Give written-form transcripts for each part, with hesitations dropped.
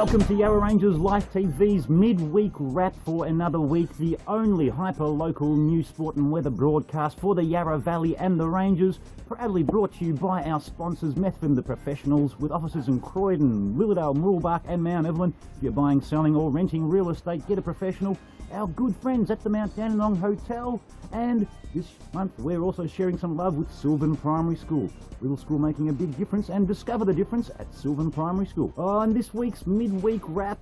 Welcome to Yarra Rangers Life TV's midweek wrap for another week, the only hyper-local news, sport and weather broadcast for the Yarra Valley and the Rangers, proudly brought to you by our sponsors Methven the Professionals, with offices in Croydon, Lilydale, Methven and Mount Evelyn. If you're buying, selling or renting real estate, get a professional. Our good friends at the Dandenong Hotel, and this month we're also sharing some love with Silvan Primary School. Little school making a big difference, and discover the difference at Silvan Primary School. On this week's midweek wrap,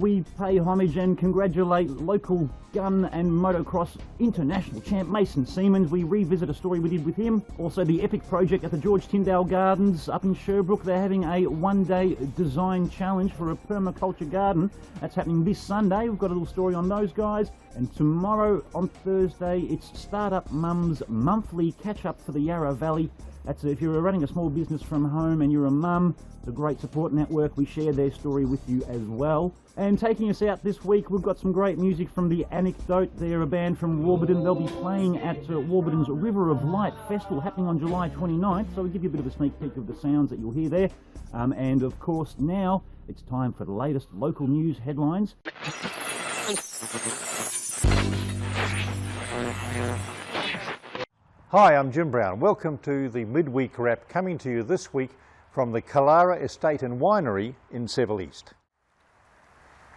we pay homage and congratulate local gun and motocross international champ Mason Semmens. We revisit a story we did with him. Also the epic project at the George Tyndale Gardens up in Sherbrooke. They're having a one-day design challenge for a permaculture garden. That's happening this Sunday. We've got a little story on those guys. And tomorrow on Thursday, it's Startup Mum's monthly catch-up for the Yarra Valley. That's if you're running a small business from home and you're a mum, it's a great support network. We share their story with you as well. And taking us out this week, we've got some great music from The Anecdote. They're a band from Warburton. They'll be playing at Warburton's River of Light Festival happening on July 29th. So we'll give you a bit of a sneak peek of the sounds that you'll hear there. And of course, now it's time for the latest local news headlines. Hi, I'm Jim Brown. Welcome to the midweek wrap, coming to you this week from the Colascco Estate and Winery in Seville East.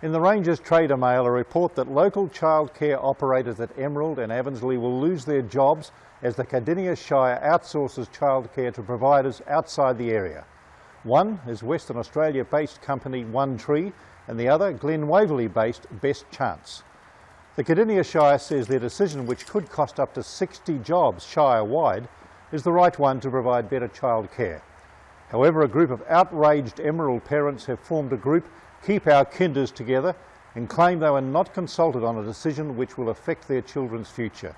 In the Rangers Trader Mail, a report that local childcare operators at Emerald and Avensley will lose their jobs as the Cardinia Shire outsources childcare to providers outside the area. One is Western Australia-based company One Tree, and the other Glen Waverley-based Best Chance. The Cardinia Shire says their decision, which could cost up to 60 jobs Shire-wide, is the right one to provide better childcare. However, a group of outraged Emerald parents have formed a group, Keep Our Kinders Together, and claim they were not consulted on a decision which will affect their children's future.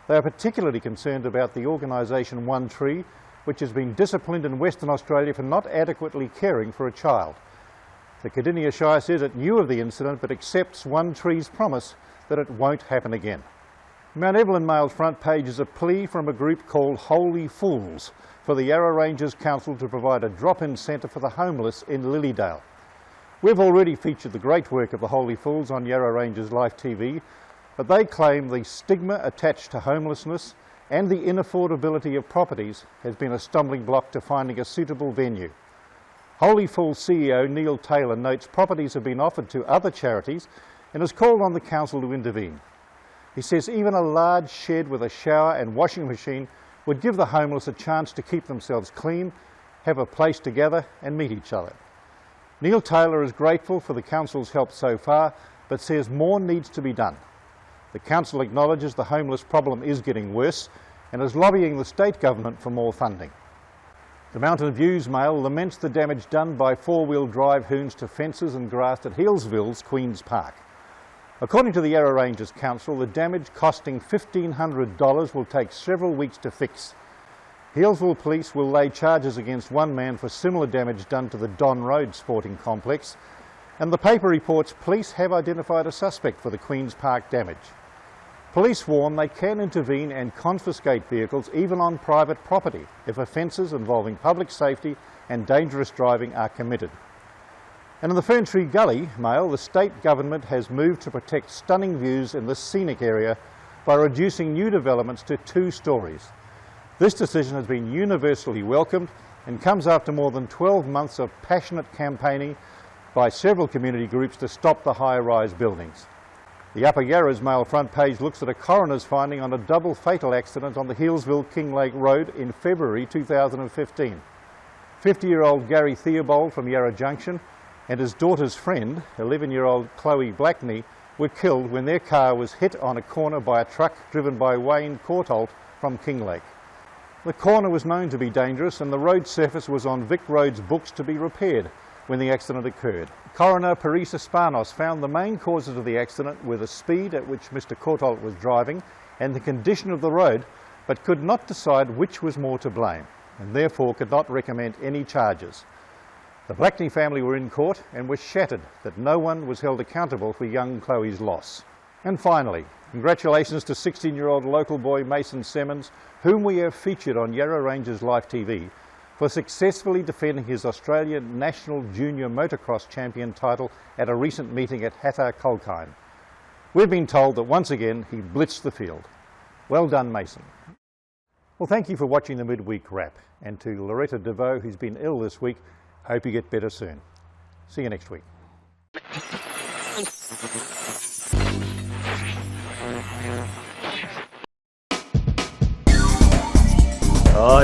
They are particularly concerned about the organisation One Tree, which has been disciplined in Western Australia for not adequately caring for a child. The Cardinia Shire says it knew of the incident but accepts One Tree's promise that it won't happen again. Mount Evelyn Mail's front page is a plea from a group called Holy Fools for the Yarra Rangers Council to provide a drop-in centre for the homeless in Lilydale. We've already featured the great work of the Holy Fools on Yarra Rangers Life TV, but they claim the stigma attached to homelessness and the inaffordability of properties has been a stumbling block to finding a suitable venue. Holy Fools CEO Neil Taylor notes properties have been offered to other charities and has called on the council to intervene. He says even a large shed with a shower and washing machine would give the homeless a chance to keep themselves clean, have a place to gather and meet each other. Neil Taylor is grateful for the council's help so far, but says more needs to be done. The council acknowledges the homeless problem is getting worse and is lobbying the state government for more funding. The Mountain Views Mail laments the damage done by four-wheel drive hoons to fences and grass at Halesville's Queen's Park. According to the Yarra Rangers Council, the damage, costing $1,500, will take several weeks to fix. Halesville Police will lay charges against one man for similar damage done to the Don Road Sporting Complex, and the paper reports police have identified a suspect for the Queen's Park damage. Police warn they can intervene and confiscate vehicles even on private property if offences involving public safety and dangerous driving are committed. And in the Ferntree Gully Mail, the state government has moved to protect stunning views in this scenic area by reducing new developments to 2 stories. This decision has been universally welcomed and comes after more than 12 months of passionate campaigning by several community groups to stop the high-rise buildings. The Upper Yarra's Mail front page looks at a coroner's finding on a double fatal accident on the Healesville-King Lake Road in February 2015. 50-year-old Gary Theobald from Yarra Junction and his daughter's friend, 11-year-old Chloe Blackney, were killed when their car was hit on a corner by a truck driven by Wayne Courtault from Kinglake. The corner was known to be dangerous and the road surface was on Vic Road's books to be repaired when the accident occurred. Coroner Parisa Spanos found the main causes of the accident were the speed at which Mr Courtault was driving and the condition of the road, but could not decide which was more to blame and therefore could not recommend any charges. The Blackney family were in court and were shattered that no one was held accountable for young Chloe's loss. And finally, congratulations to 16-year-old local boy Mason Semmens, whom we have featured on Yarra Rangers Life TV, for successfully defending his Australian National Junior Motocross Champion title at a recent meeting at Hatten. We've been told that once again he blitzed the field. Well done, Mason. Well, thank you for watching the Midweek Wrap, and to Loretta DeVoe, who's been ill this week, hope you get better soon. See you next week.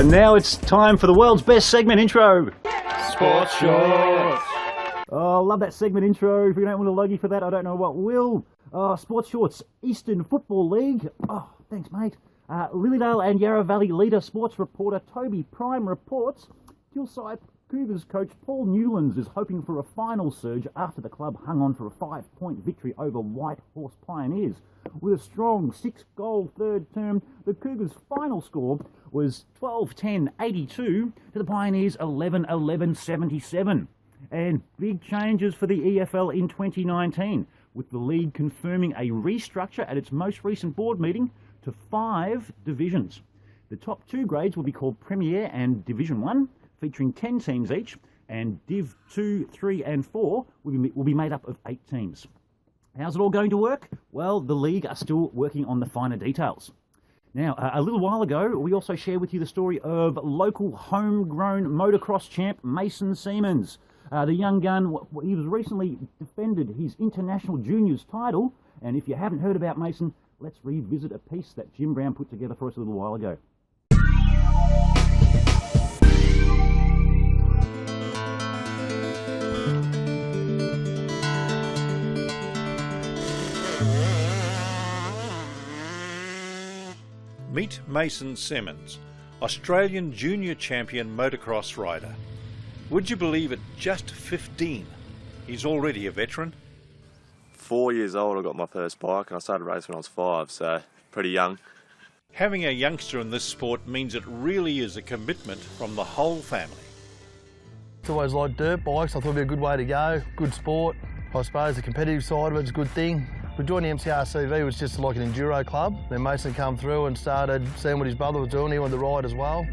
Now it's time for the world's best segment intro. Sports Shorts. Oh, love that segment intro. If you don't want a logie for that, I don't know what will. Sports Shorts, Eastern Football League. Oh, thanks, mate. Lilydale and Yarra Valley leader sports reporter Toby Prime reports Hillside Cougars coach Paul Newlands is hoping for a final surge after the club hung on for a 5-point victory over White Horse Pioneers. With a strong 6-goal third term, the Cougars' final score was 12-10-82 to the Pioneers 11-11-77. And big changes for the EFL in 2019, with the league confirming a restructure at its most recent board meeting to 5 divisions. The top 2 grades will be called Premier and Division 1, featuring 10 teams each, and Div 2, 3 and 4 will be made up of 8 teams. How's it all going to work? Well, the league are still working on the finer details. Now, a little while ago, we also shared with you the story of local homegrown motocross champ Mason Semmens. The young gun, he was recently defended his international juniors title, and if you haven't heard about Mason, let's revisit a piece that Jim Brown put together for us a little while ago. Meet Mason Semmens, Australian junior champion motocross rider. Would you believe at just 15, he's already a veteran? 4 years old I got my first bike, and I started racing when I was 5, so pretty young. Having a youngster in this sport means it really is a commitment from the whole family. It's always liked dirt bikes. I thought it'd be a good way to go, good sport. I suppose the competitive side of it's a good thing. We joined the MCRCV, it was just like an enduro club. Then Mason come through and started seeing what his brother was doing. He wanted to ride as well.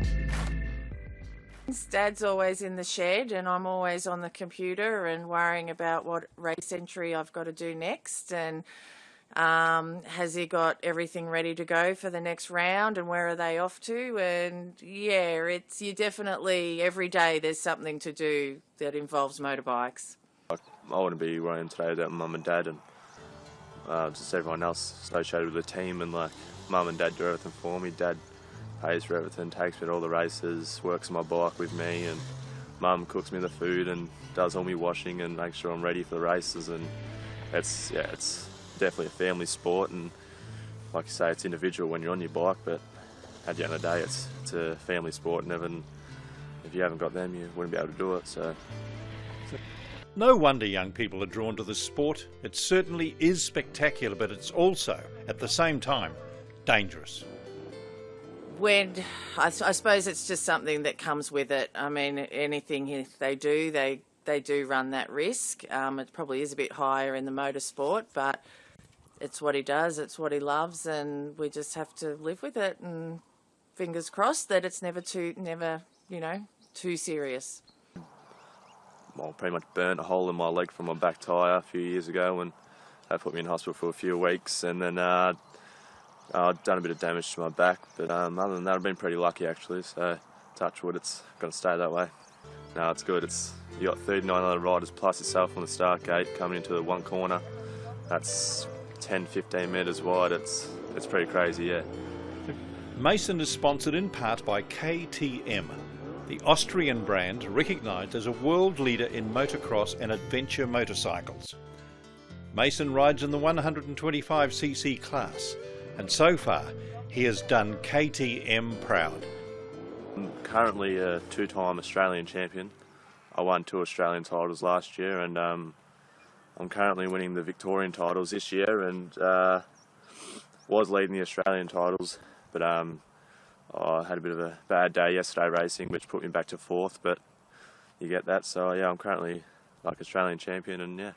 Dad's always in the shed and I'm always on the computer and worrying about what race entry I've got to do next, and has he got everything ready to go for the next round and where are they off to. And yeah, you definitely, every day there's something to do that involves motorbikes. I want to be where I am today without mum and dad, and just everyone else associated with the team, and like mum and dad do everything for me. Dad pays for everything, takes me to all the races, works on my bike with me, and mum cooks me the food and does all my washing and makes sure I'm ready for the races. And it's definitely a family sport, and like you say, it's individual when you're on your bike, but at the end of the day it's a family sport, and if you haven't got them you wouldn't be able to do it. So No wonder young people are drawn to this sport. It certainly is spectacular, but it's also, at the same time, dangerous. I suppose it's just something that comes with it. I mean, anything they do, they do run that risk. It probably is a bit higher in the motorsport, but it's what he does, it's what he loves, and we just have to live with it, and fingers crossed that it's never too serious. I pretty much burnt a hole in my leg from my back tyre a few years ago, and they put me in hospital for a few weeks, and then I'd done a bit of damage to my back, but other than that I've been pretty lucky actually, so touch wood, it's going to stay that way. No, it's good. You got 39 other riders plus yourself on the start gate coming into the one corner. That's 10-15 metres wide. It's pretty crazy, yeah. Mason is sponsored in part by KTM, the Austrian brand recognised as a world leader in motocross and adventure motorcycles. Mason rides in the 125cc class, and so far he has done KTM proud. I'm currently a 2-time Australian champion. I won 2 Australian titles last year, and I'm currently winning the Victorian titles this year, and was leading the Australian titles, but I had a bit of a bad day yesterday racing, which put me back to 4th, but you get that. So yeah, I'm currently like Australian champion, and yeah.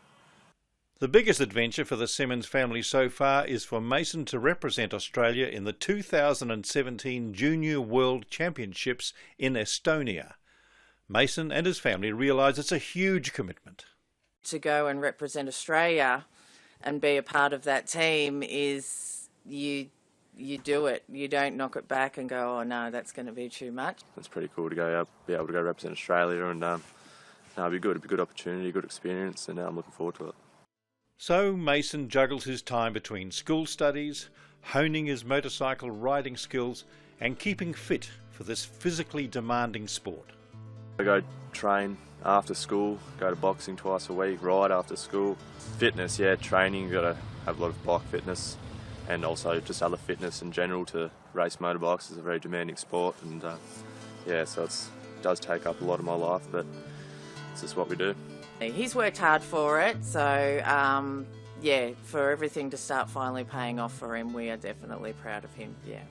The biggest adventure for the Semmens family so far is for Mason to represent Australia in the 2017 Junior World Championships in Estonia. Mason and his family realise it's a huge commitment. To go and represent Australia and be a part of that team is you do it. You don't knock it back and go, oh no, that's going to be too much. It's pretty cool to go be able to go represent Australia, and it'd be good. It'd be a good opportunity, good experience, and I'm looking forward to it. So Mason juggles his time between school studies, honing his motorcycle riding skills and keeping fit for this physically demanding sport. I go train after school, go to boxing twice a week, ride after school. Fitness, yeah, training, you've got to have a lot of bike fitness and also just other fitness in general to race motorbikes. It's a very demanding sport, and so it does take up a lot of my life, but it's just what we do. He's worked hard for it, so for everything to start finally paying off for him, we are definitely proud of him, yeah.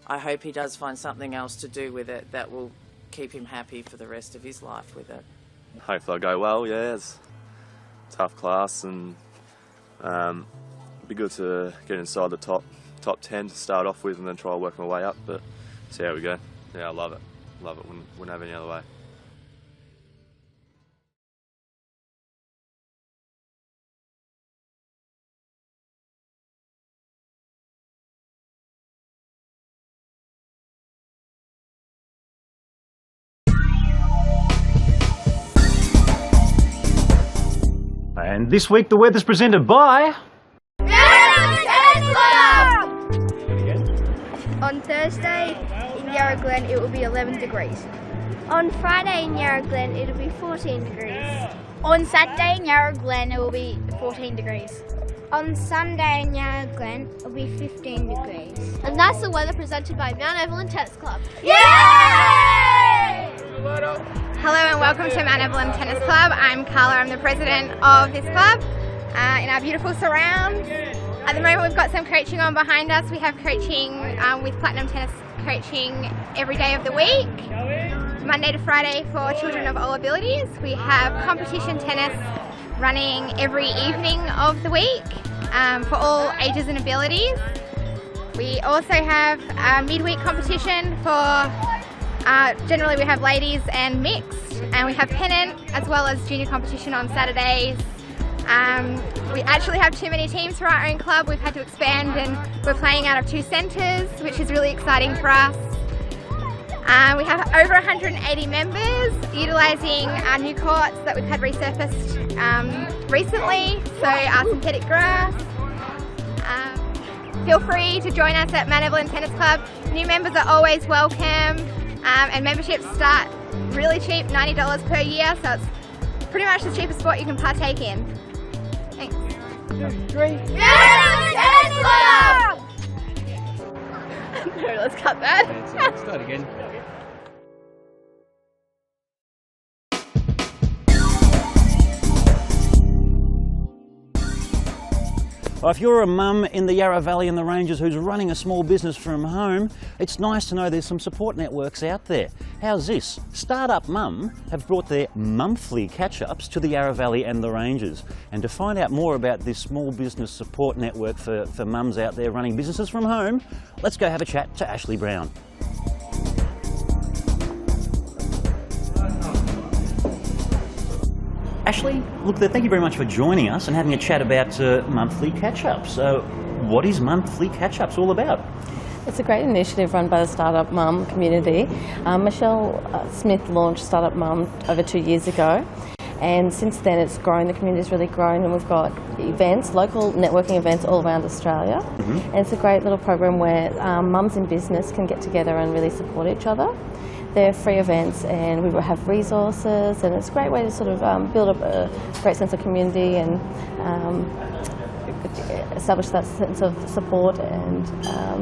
I hope he does find something else to do with it that will keep him happy for the rest of his life with it. Hopefully I go well, yeah. It's a tough class, and it'd be good to get inside the top 10 to start off with and then try to work my way up, but see how we go. Yeah, I love it. Wouldn't have any other way. And this week the weather's presented by... On Thursday in Yarra Glen it will be 11 degrees. On Friday in Yarra Glen it will be 14 degrees. On Saturday in Yarra Glen it will be 14 degrees. On Sunday in Yarra Glen it will be 15 degrees. And that's the weather presented by Mount Evelyn Tennis Club. Yay! Hello and welcome to Mount Evelyn Tennis Club. I'm Carla, I'm the president of this club in our beautiful surrounds. At the moment we've got some coaching on behind us. We have coaching with Platinum Tennis coaching every day of the week, Monday to Friday for children of all abilities. We have competition tennis running every evening of the week for all ages and abilities. We also have a midweek competition for generally we have ladies and mixed, and we have pennant as well as junior competition on Saturdays. We actually have too many teams for our own club. We've had to expand and we're playing out of 2 centres, which is really exciting for us. We have over 180 members utilising our new courts that we've had resurfaced recently, so our synthetic grass. Feel free to join us at Mount Evelyn Tennis Club. New members are always welcome, and memberships start really cheap, $90 per year, so it's pretty much the cheapest sport you can partake in. Thanks. 2, 3. Tennis Club! No, let's cut that. Let's start again. Well, if you're a mum in the Yarra Valley and the Ranges who's running a small business from home, it's nice to know there's some support networks out there. How's this? Startup Mum have brought their monthly catch-ups to the Yarra Valley and the Ranges. And to find out more about this small business support network for mums out there running businesses from home, let's go have a chat to Ashley Brown. Ashley, look, thank you very much for joining us and having a chat about monthly catch-ups. What is monthly catch-ups all about? It's a great initiative run by the Startup Mum community. Michelle Smith launched Startup Mum over 2 years ago, and since then it's grown, the community's really grown, and we've got events, local networking events all around Australia. And it's a great little program where mums in business can get together and really support each other. They're free events, and we will have resources, and it's a great way to sort of build up a great sense of community and establish that sense of support and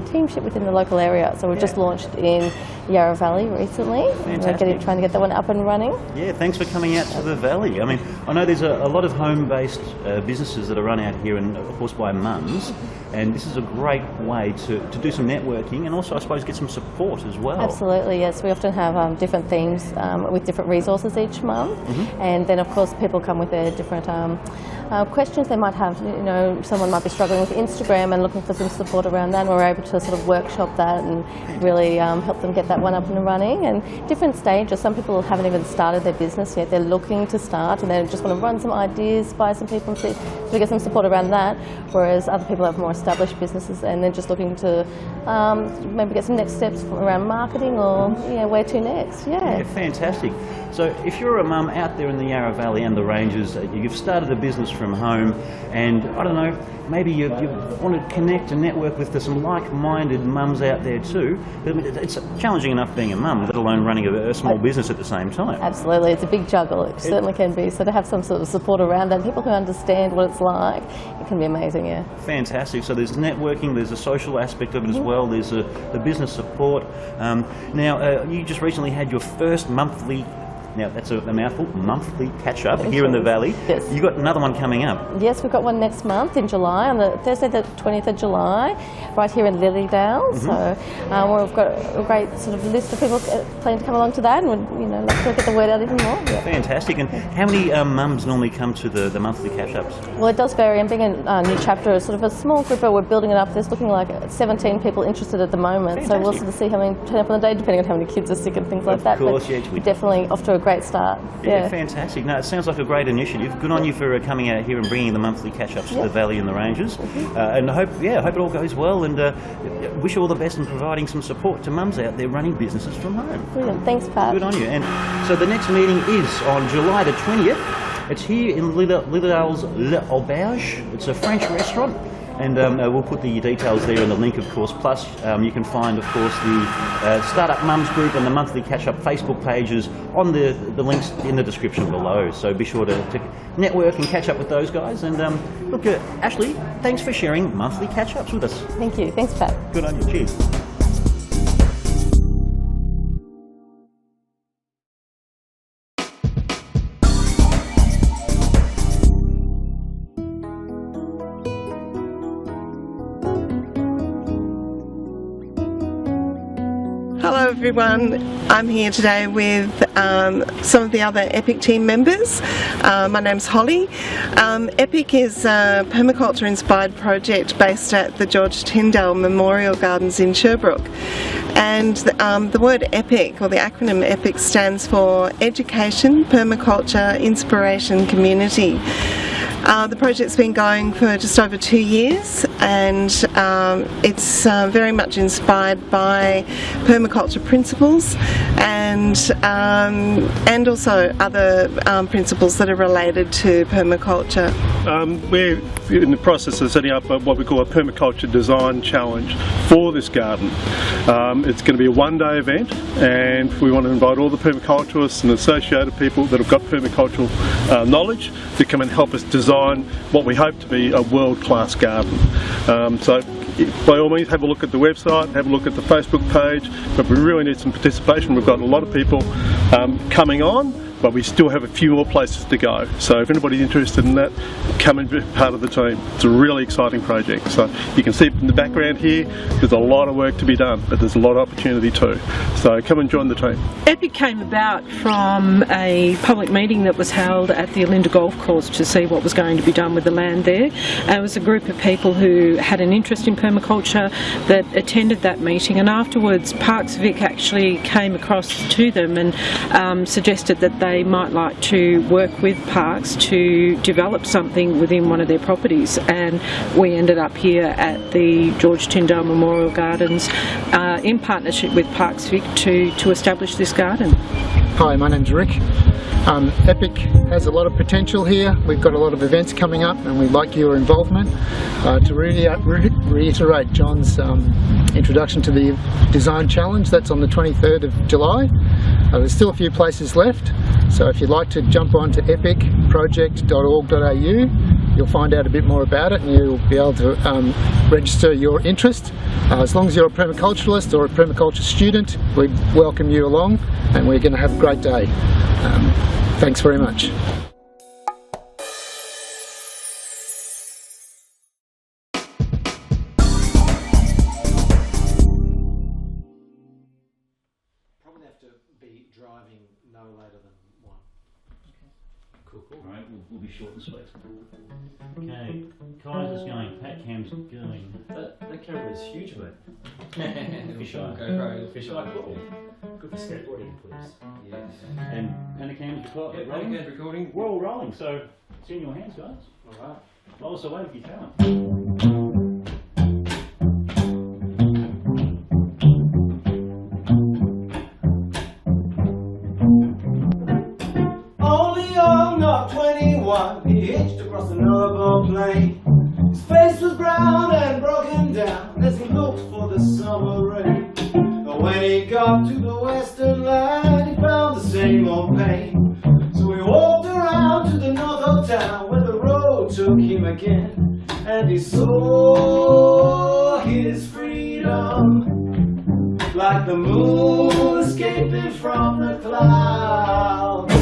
teamship within the local area. So we've just launched in Yarra Valley recently. Fantastic. We're trying to get that one up and running. Yeah, thanks for coming out to the valley. I mean, I know there's a lot of home-based businesses that are run out here, and of course by mums. and this is a great way to do some networking and also, I suppose, get some support as well. Absolutely, yes. We often have different themes with different resources each month, and then of course people come with their different questions they might have. You know, someone might be struggling with Instagram and looking for some support around that, and we're able to sort of workshop that and really help them get that one up and running. And different stages, some people haven't even started their business yet, they're looking to start and they just want to run some ideas by some people and see to get some support around that, whereas other people have more established businesses and they're just looking to maybe get some next steps around marketing or where to next. Yeah, fantastic. So if you're a mum out there in the Yarra Valley and the Ranges, you've started a business from home and, I don't know, maybe you want to connect and network with some like-minded mums out there too. It's challenging enough being a mum, let alone running a small business at the same time. Absolutely, it's a big juggle, it certainly can be. So to have some sort of support around that, people who understand what it's like, it can be amazing, yeah. Fantastic. So there's networking, there's a social aspect of it as well, there's the business support. Now, you just recently had your first monthly, now that's a mouthful, monthly catch-up here in the Valley. Yes. You've got another one coming up. Yes, we've got one next month in July, on the Thursday the 20th of July, right here in Lilydale. So we've got a great sort of list of people planning to come along to that, and we'd like to get the word out even more. Yeah. Fantastic. And how many mums normally come to the monthly catch-ups? Well, it does vary. I'm being a new chapter, sort of a small group, but we're building it up. There's looking like 17 people interested at the moment. Fantastic. So we'll sort of see how many turn up on the day, depending on how many kids are sick and things like that. Of course, but we're definitely off to a great start. Yeah, fantastic. No, it sounds like a great initiative. Good on you for coming out here and bringing the monthly catch-ups to the Valley and the Ranges. And I hope it all goes well, and wish you all the best in providing some support to mums out there running businesses from home. Brilliant. Thanks, Pat. Good on you. And so the next meeting is on July the 20th. It's here in Lilydale's L'Auberge. It's a French restaurant. And we'll put the details there in the link, of course. Plus, you can find, of course, the Startup Mums group and the monthly catch-up Facebook pages on the links in the description below. So be sure to network and catch up with those guys. And look, Ashley, thanks for sharing monthly catch-ups with us. Thank you. Thanks, Pat. Good on you. Cheers. Hello everyone, I'm here today with some of the other EPIC team members. My name's Holly. EPIC is a permaculture inspired project based at the George Tyndale Memorial Gardens in Sherbrooke. And the word EPIC, or the acronym EPIC, stands for Education, Permaculture, Inspiration, Community. The project's been going for just over 2 years, and it's very much inspired by permaculture principles and also other principles that are related to permaculture. We're in the process of setting up what we call a permaculture design challenge for this garden. It's going to be a one-day event, and we want to invite all the permaculturists and associated people that have got permacultural knowledge to come and help us design what we hope to be a world-class garden. So by all means, have a look at the website, have a look at the Facebook page, but we really need some participation. We've got a lot of people coming on, but we still have a few more places to go. So if anybody's interested in that, come and be part of the team. It's a really exciting project. So you can see in the background here, there's a lot of work to be done, but there's a lot of opportunity too. So come and join the team. EPIC came about from a public meeting that was held at the Olinda Golf Course to see what was going to be done with the land there. It was a group of people who had an interest in permaculture that attended that meeting, and afterwards Parks Vic actually came across to them and suggested that they might like to work with Parks to develop something within one of their properties, and we ended up here at the George Tyndale Memorial Gardens in partnership with Parks Vic to establish this garden. Hi, my name's Rick. EPIC has a lot of potential here. We've got a lot of events coming up and we'd like your involvement. To reiterate John's introduction to the design challenge, that's on the 23rd of July. There's still a few places left, so if you'd like to jump on to epicproject.org.au, you'll find out a bit more about it and you'll be able to register your interest. As long as you're a permaculturalist or a permaculture student, we welcome you along, and we're going to have a great day. Thanks very much. later than 1. Cool. All right, we'll be short and sweet. Okay, Kaiser's going, Pat Cam's going. That camera is huge, mate. Fish eye. GoPro. Fish eye football. Good for skateboarding, please. Yeah. And Panicam's rolling? Panicam's recording. We're all rolling, so it's in your hands, guys. Alright. Roll us away with your talent. Not 21, he hitched across another boat plane. His face was brown and broken down as he looked for the summer rain. But when he got to the western land, he found the same old pain. So he walked around to the north of town where the road took him again. And he saw his freedom like the moon escaping from the clouds.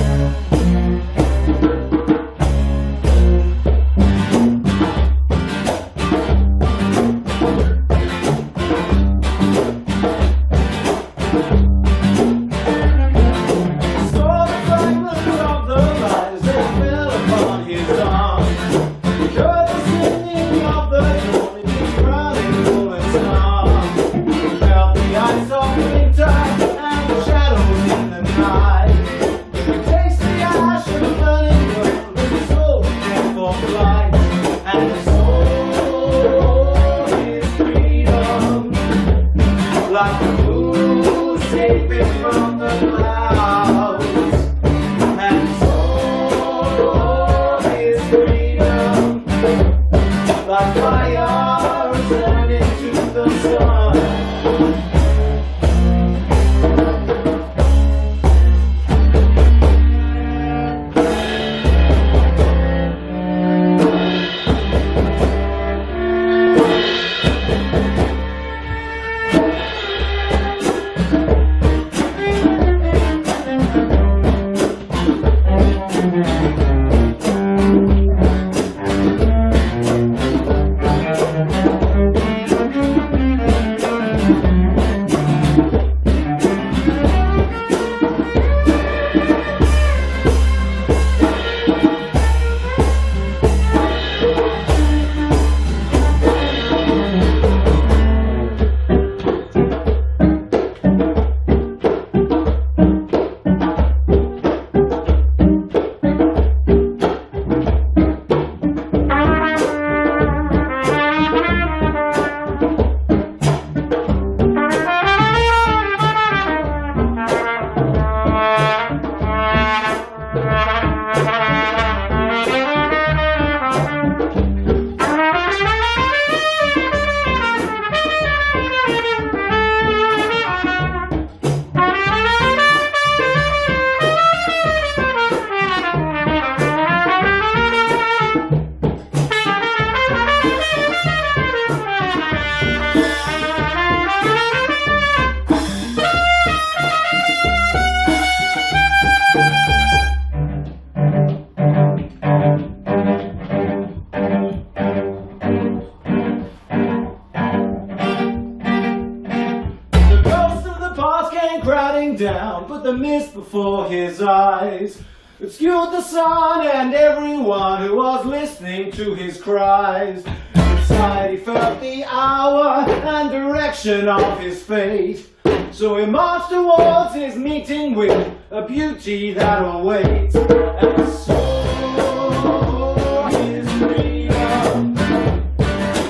Down, but the mist before his eyes obscured the sun and everyone who was listening to his cries. Inside he felt the hour and direction of his fate, so he marched towards his meeting with a beauty that awaits. And saw his freedom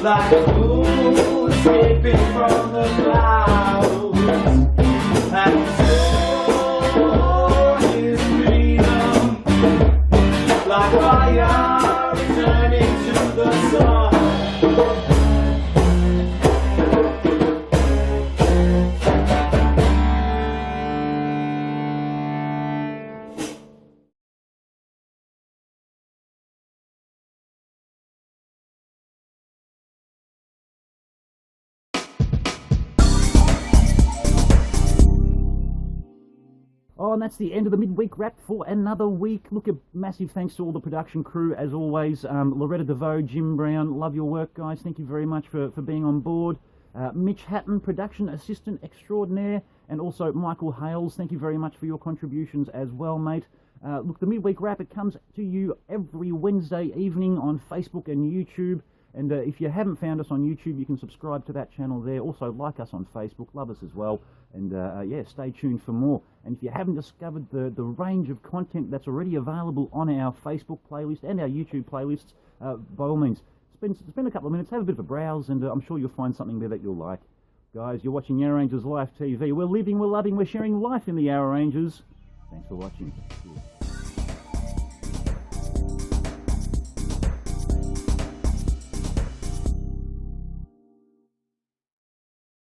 like a moon escaping from the clouds. And like fire returning to the sun. Oh, and that's the end of the midweek wrap for another week. Look, a massive thanks to all the production crew, as always. Loretta DeVoe, Jim Brown, love your work, guys. Thank you very much for being on board. Mitch Hatten, production assistant extraordinaire. And also Michael Hales, thank you very much for your contributions as well, mate. Look, the Midweek Wrap, it comes to you every Wednesday evening on Facebook and YouTube. And if you haven't found us on YouTube, you can subscribe to that channel there. Also, like us on Facebook, love us as well. And yeah, stay tuned for more. And if you haven't discovered the range of content that's already available on our Facebook playlist and our YouTube playlists, by all means, spend a couple of minutes, have a bit of a browse, and I'm sure you'll find something there that you'll like. Guys, you're watching Yarra Rangers Live TV. We're living, we're loving, we're sharing life in the Yarra Rangers. Thanks for watching. Cheers.